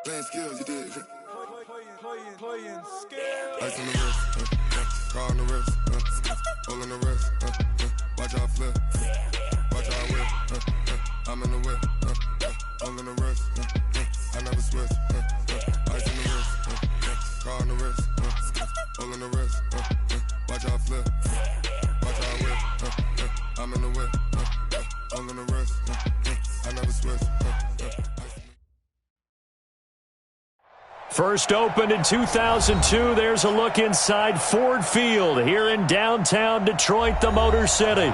Playing skills, you did. Playing skills. Ice on the wrist, car on the wrist, hole in the wrist, watch out flip, watch out whip, I'm in the whip, hole in the wrist, I never switch, ice on the wrist, car on the wrist, hole in the wrist, watch out flip, watch out whip, I'm in the whip, hole in the wrist, I never switch. First opened in 2002, there's a look inside Ford Field here in downtown Detroit, the Motor City.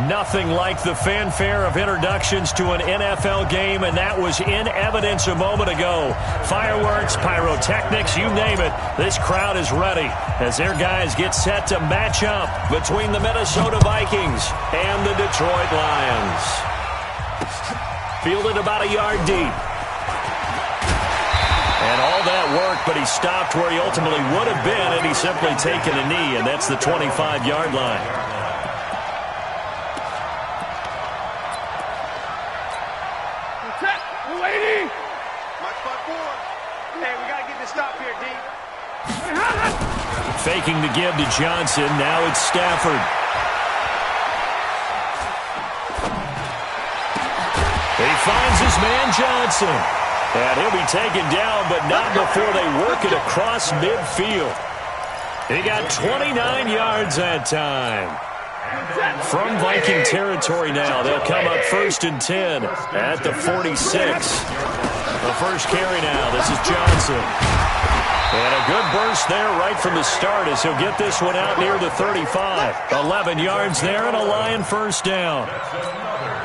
Nothing like the fanfare of introductions to an NFL game, and that was in evidence a moment ago. Fireworks, pyrotechnics, you name it. This crowd is ready as their guys get set to match up between the Minnesota Vikings and the Detroit Lions. Fielded about a yard deep. And all that work, but he stopped where he ultimately would have been had he simply taken a knee, and that's the 25-yard line. Lady! Mark 5-4. Hey, we got to get this stop here, D. Faking the give to Johnson. Now it's Stafford. He finds his man Johnson. And he'll be taken down, but not before they work it across midfield. He got 29 yards that time. From Viking territory now, they'll come up 1st and 10 at the 46. The first carry now, this is Johnson. And a good burst there right from the start as he'll get this one out near the 35. 11 yards there and a Lion first down.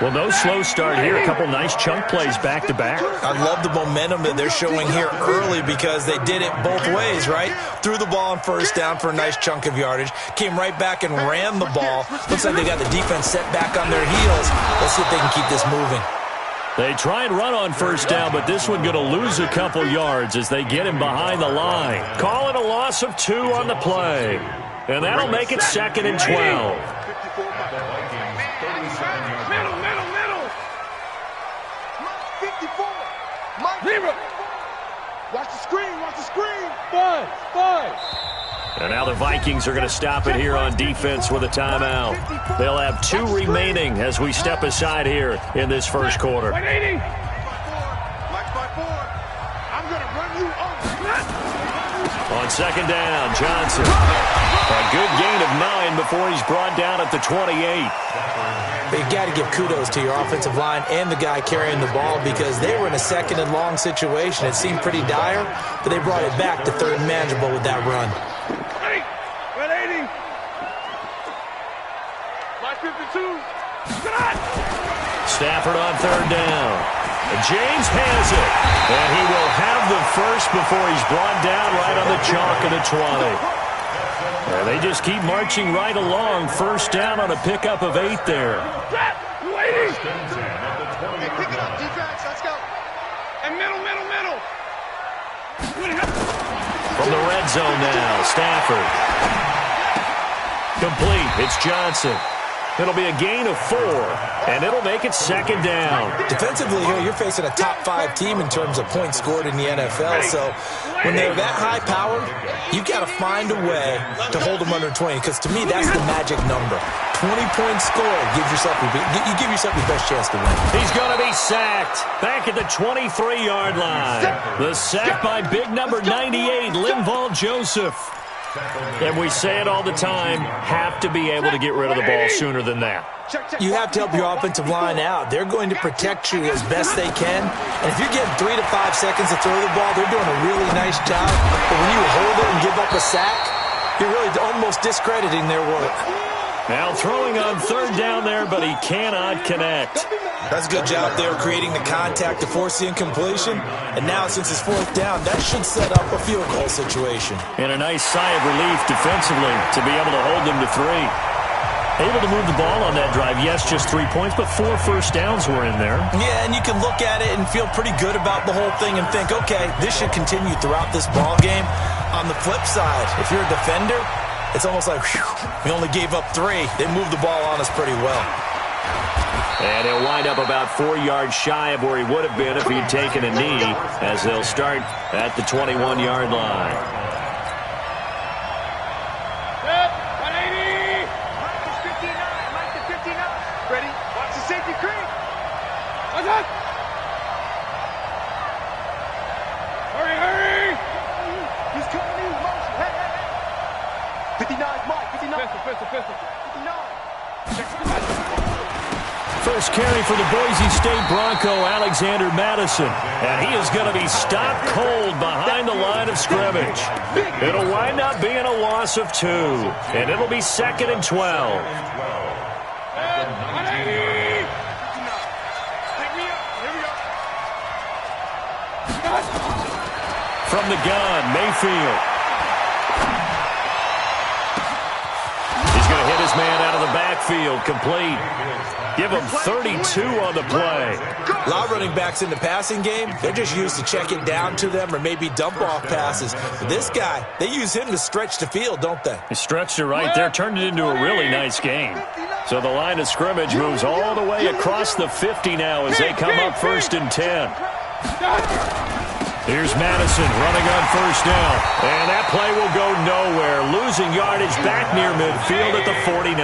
Well, no slow start here. A couple nice chunk plays back-to-back. I love the momentum that they're showing here early because they did it both ways, right? Threw the ball on first down for a nice chunk of yardage. Came right back and ran the ball. Looks like they got the defense set back on their heels. Let's see if they can keep this moving. They try and run on first down, but this one going to lose a couple yards as they get him behind the line. Call it a loss of 2 on the play. And that'll make it 2nd and 12. Zero. Watch the screen, watch the screen. 5. And now the Vikings are going to stop it here on defense with a timeout. They'll have 2 remaining as we step aside here in this first quarter. 180. Mike 5-4. I'm going to run you over. On second down, Johnson. A good gain of 9 before he's brought down at the 28. You've got to give kudos to your offensive line and the guy carrying the ball because they were in a 2nd and long situation. It seemed pretty dire, but they brought it back to 3rd and manageable with that run. 180. My 52. Stafford on 3rd down. James has it. And he will have the first before he's brought down right on the chalk of the 20. And they just keep marching right along. First down on a pickup of 8 there. Hey, pick it up, defense. Let's go. And middle. From the red zone now, Stafford. Complete. It's Johnson. It'll be a gain of 4, and it'll make it 2nd down. Defensively here, you're facing a top 5 team in terms of points scored in the NFL. So when they're that high powered, you've got to find a way to hold them under 20. Because to me, that's the magic number. 20 points scored. You give yourself your best chance to win. He's going to be sacked back at the 23-yard line. The sack by big number 98, Linval Joseph. And we say it all the time, have to be able to get rid of the ball sooner than that. You have to help your offensive line out. They're going to protect you as best they can. And if you're getting 3 to 5 seconds to throw the ball, they're doing a really nice job. But when you hold it and give up a sack, you're really almost discrediting their work. Now throwing on 3rd down there, but he cannot connect. That's a good job there creating the contact to force the incompletion. And now since it's 4th down, that should set up a field goal situation. And a nice sigh of relief defensively to be able to hold them to 3. Able to move the ball on that drive. Yes, just 3 points, but 4 first downs were in there. Yeah, and you can look at it and feel pretty good about the whole thing and think, okay, this should continue throughout this ball game. On the flip side, if you're a defender, it's almost like, whew, we only gave up 3. They moved the ball on us pretty well. And he'll wind up about 4 yards shy of where he would have been if he'd taken a knee, as they'll start at the 21-yard line. Set, 180. Mike is 59. Mike is 59. Ready? Watch the safety creep. What's up? Hurry, hurry. He's coming in motion. Hey, hey, hey. 59, Mike. 59. Pistol. 59. First carry for the Boise State Bronco, Alexander Madison. And he is going to be stopped cold behind the line of scrimmage. It'll wind up being a loss of 2. And it'll be 2nd and 12. From the gun, Mayfield. He's going to hit his man out of the backfield, complete. Give him 32 on the play. A lot of running backs in the passing game, they're just used to check it down to them or maybe dump off passes. But this guy, they use him to stretch the field, don't they? He stretched it right there, turned it into a really nice game. So the line of scrimmage moves all the way across the 50 now as they come up 1st and 10. Here's Madison running on 1st down. And that play will go nowhere, losing yardage back near midfield at the 49.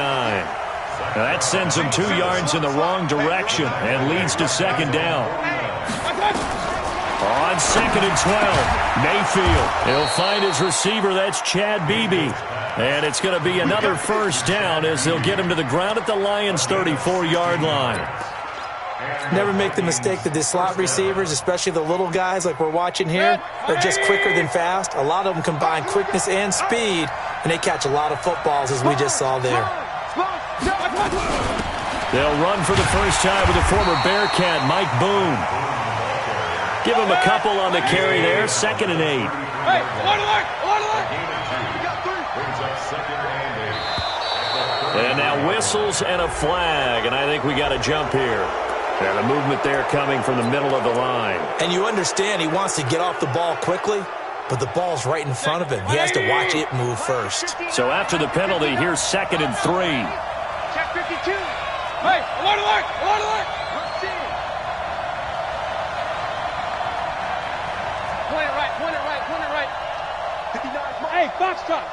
Now that sends him 2 yards in the wrong direction and leads to 2nd down. On 2nd and 12, Mayfield. He'll find his receiver. That's Chad Beebe. And it's going to be another 1st down as they'll get him to the ground at the Lions' 34-yard line. Never make the mistake that the slot receivers, especially the little guys like we're watching here, are just quicker than fast. A lot of them combine quickness and speed, and they catch a lot of footballs, as we just saw there. They'll run for the first time with the former Bearcat, Mike Boone. Give him a couple on the carry there, 2nd and 8. Hey, And now whistles and a flag, and I think we got a jump here. And a movement there coming from the middle of the line. And you understand he wants to get off the ball quickly, but the ball's right in front of him. He has to watch it move first. So after the penalty, here's 2nd and 3. Check 52. Hey, alert. Point it right. 59. Hey, Foxtrot.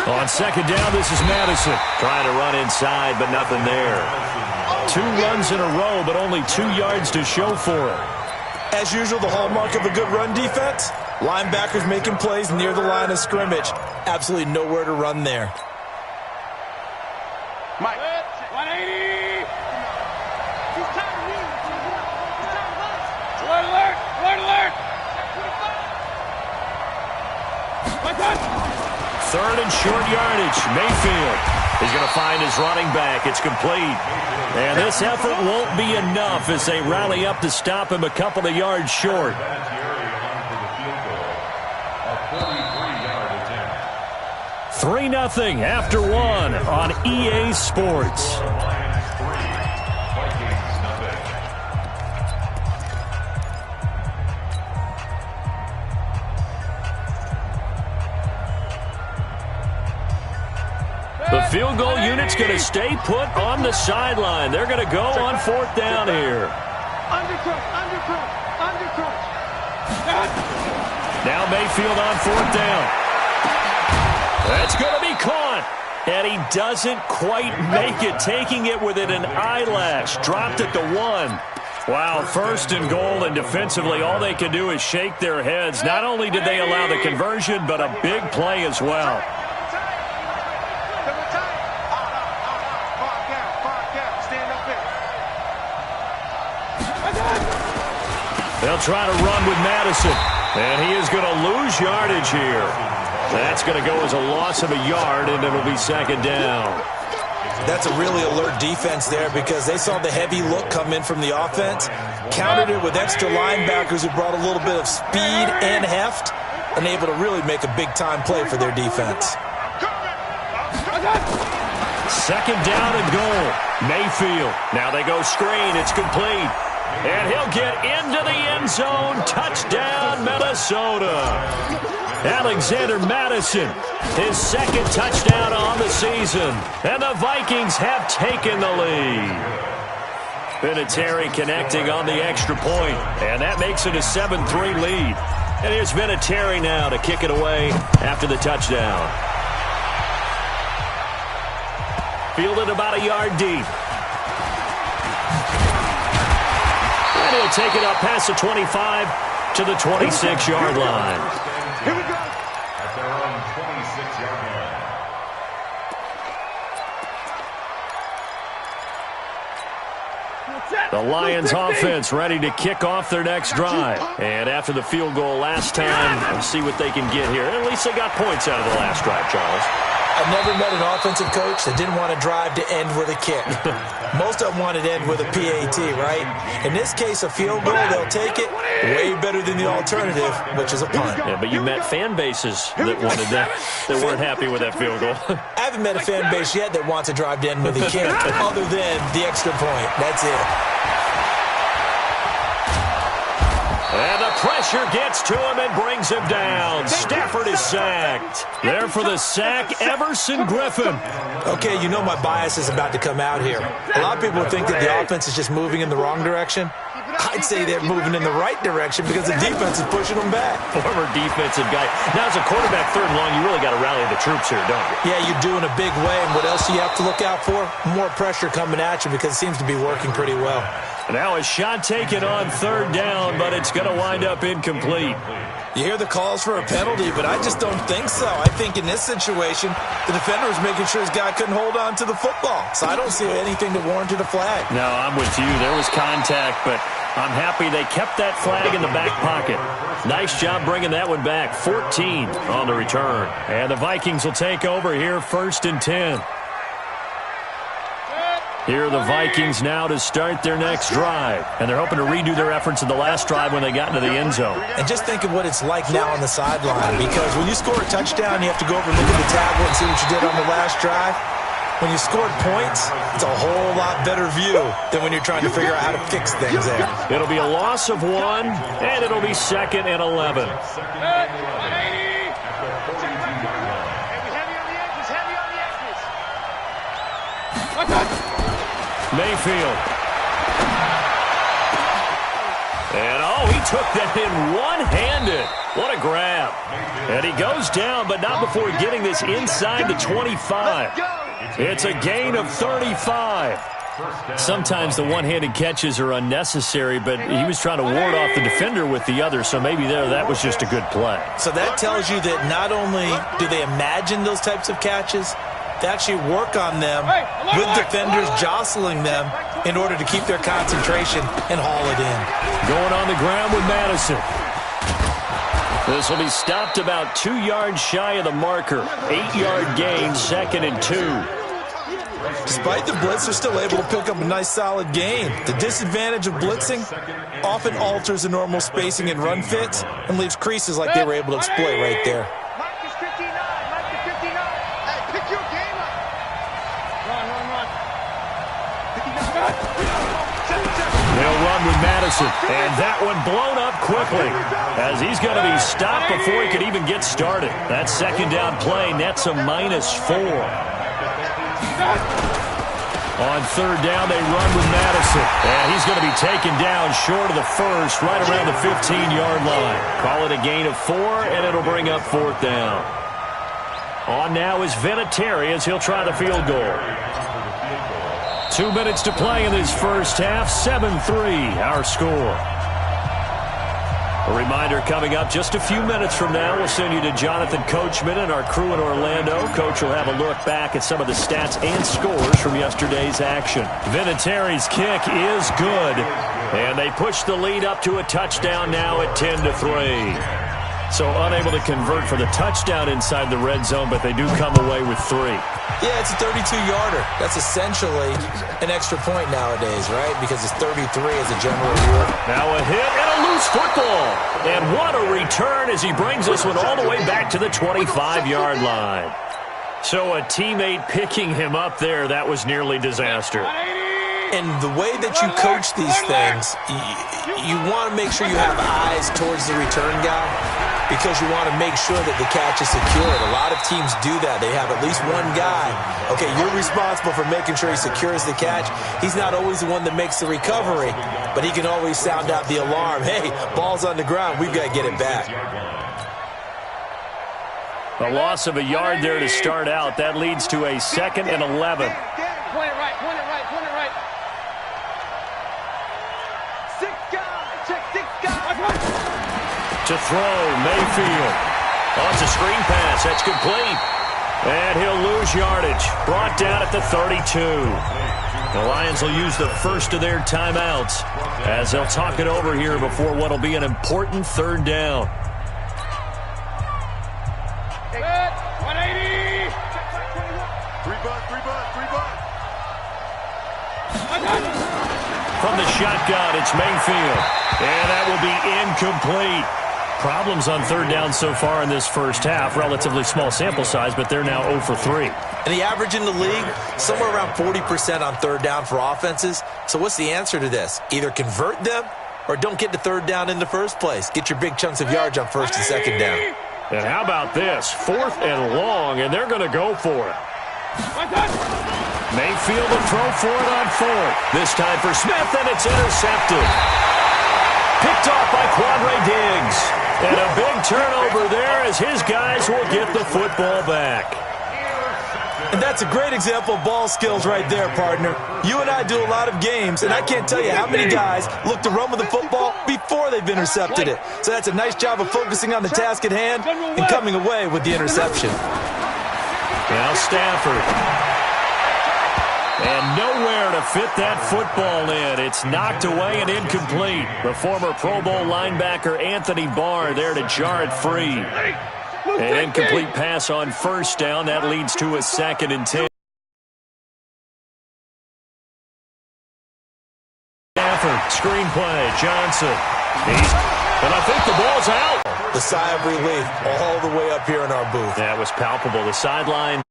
On 2nd down, this is Madison. Trying to run inside, but nothing there. 2 runs in a row, but only 2 yards to show for it. As usual, the hallmark of a good run defense, linebackers making plays near the line of scrimmage. Absolutely nowhere to run there. Mike. 180. Alert. 3rd and short yardage. Mayfield is going to find his running back. It's complete. And this effort won't be enough as they rally up to stop him a couple of yards short. 3-0 after 1 on EA Sports. The field goal unit's going to stay put on the sideline. They're going to go on 4th down here. Undercrunch. Now Mayfield on 4th down. That's going to be caught. And he doesn't quite make it, taking it within an eyelash. Dropped at the 1. Wow, 1st and goal, and defensively all they can do is shake their heads. Not only did they allow the conversion, but a big play as well. They'll try to run with Madison, and he is going to lose yardage here. That's going to go as a loss of a yard, and it'll be 2nd down. That's a really alert defense there because they saw the heavy look come in from the offense, countered it with extra linebackers who brought a little bit of speed and heft, and able to really make a big-time play for their defense. 2nd down and goal. Mayfield. Now they go screen. It's complete. And he'll get into the end zone. Touchdown, Minnesota. Alexander Madison, his second touchdown on the season. And the Vikings have taken the lead. Vinatieri connecting on the extra point, and that makes it a 7-3 lead. And here's Vinatieri now to kick it away after the touchdown. Fielded about a yard deep. And he'll take it up past the 25 to the 26-yard line. Here we go. At their own 26-yard line. The Lions offense ready to kick off their next drive. And after the field goal last time, we'll see what they can get here. At least they got points out of the last drive, Charles. I've never met an offensive coach that didn't want to drive to end with a kick. Most of them wanted to end with a PAT, right? In this case, a field goal, they'll take it. Way better than the alternative, which is a punt. Yeah, but you met fan bases that wanted that weren't happy with that field goal. I haven't met a fan base yet that wants to drive to end with a kick other than the extra point. That's it. And the pressure gets to him and brings him down. Stafford is sacked. There for the sack, Everson Griffin. Okay, you know my bias is about to come out here. A lot of people think that the offense is just moving in the wrong direction. I'd say they're moving in the right direction because the defense is pushing them back. Former defensive guy. Now, as a quarterback, third and long, you really got to rally the troops here, don't you? Yeah, you do in a big way. And what else do you have to look out for? More pressure coming at you because it seems to be working pretty well. Now a shot taken on third down, but it's going to wind up incomplete. You hear the calls for a penalty, but I just don't think so. I think in this situation, the defender was making sure his guy couldn't hold on to the football. So I don't see anything that warranted a flag. No, I'm with you. There was contact, but I'm happy they kept that flag in the back pocket. Nice job bringing that one back. 14 on the return. And the Vikings will take over here, 1st and 10. Here are the Vikings now to start their next drive. And they're hoping to redo their efforts in the last drive when they got into the end zone. And just think of what it's like now on the sideline. Because when you score a touchdown, you have to go over and look at the tablet and see what you did on the last drive. When you scored points, it's a whole lot better view than when you're trying to figure out how to fix things there. It'll be a loss of 1, and it'll be 2nd and 11. Mayfield. And, he took that in one-handed. What a grab. And he goes down, but not before getting this inside the 25. It's a gain of 35. Sometimes the one-handed catches are unnecessary, but he was trying to ward off the defender with the other, so maybe that was just a good play. So that tells you that not only do they imagine those types of catches, they actually work on them with defenders jostling them in order to keep their concentration and haul it in. Going on the ground with Madison. This will be stopped about 2 yards shy of the marker. 8-yard gain, 2nd and 2. Despite the blitz, they're still able to pick up a nice solid gain. The disadvantage of blitzing often alters the normal spacing and run fits and leaves creases like they were able to exploit right there. They'll run with Madison, and that one blown up quickly as he's going to be stopped before he could even get started. That second down play nets a -4. On third down, they run with Madison, and he's going to be taken down short of the first, right around the 15-yard line. Call it a gain of 4, and it'll bring up 4th down. On now is Vinatieri as he'll try the field goal. 2 minutes to play in this first half. 7-3, our score. A reminder coming up just a few minutes from now. We'll send you to Jonathan Coachman and our crew in Orlando. Coach will have a look back at some of the stats and scores from yesterday's action. Vinatieri's kick is good. And they push the lead up to a touchdown now at 10-3. So unable to convert for the touchdown inside the red zone, but they do come away with 3. Yeah, it's a 32-yarder. That's essentially an extra point nowadays, right? Because it's 33 as a general rule. Now a hit and a loose football. And what a return as he brings this one all the way back to the 25-yard line. So a teammate picking him up there, that was nearly disaster. And the way that you coach these things, you want to make sure you have eyes towards the return guy. because you want to make sure that the catch is secured. A lot of teams do that. They have at least one guy. Okay, you're responsible for making sure he secures the catch. He's not always the one that makes the recovery, but he can always sound out the alarm. Hey, ball's on the ground. We've got to get it back. A loss of a yard there to start out. That leads to a 2nd and 11. Point it right, point it right, point it right. 6 guys, check 6 guys. To throw, Mayfield. Oh, it's a screen pass. That's complete. And he'll lose yardage. Brought down at the 32. The Lions will use the first of their timeouts as they'll talk it over here before what will be an important 3rd down. 180. 3 butt. From the shotgun, it's Mayfield. And that will be incomplete. Problems on 3rd down so far in this first half. Relatively small sample size, but they're now 0 for 3. And the average in the league, somewhere around 40% on 3rd down for offenses. So what's the answer to this? Either convert them or don't get to 3rd down in the first place. Get your big chunks of yards on 1st and 2nd down. And how about this? 4th and long, and they're going to go for it. Mayfield will throw for it on 4th. This time for Smith, and it's intercepted. Picked off by Quandre Diggs. And a big turnover there as his guys will get the football back. And that's a great example of ball skills right there, partner. You and I do a lot of games, and I can't tell you how many guys look to run with the football before they've intercepted it. So that's a nice job of focusing on the task at hand and coming away with the interception. Now Stafford. And nowhere to fit that football in. It's knocked away and incomplete. The former Pro Bowl linebacker Anthony Barr there to jar it free. An incomplete pass on 1st down. That leads to a 2nd and 10. Stafford, screenplay, Johnson. And I think the ball's out. The sigh of relief all the way up here in our booth. That was palpable. The sideline.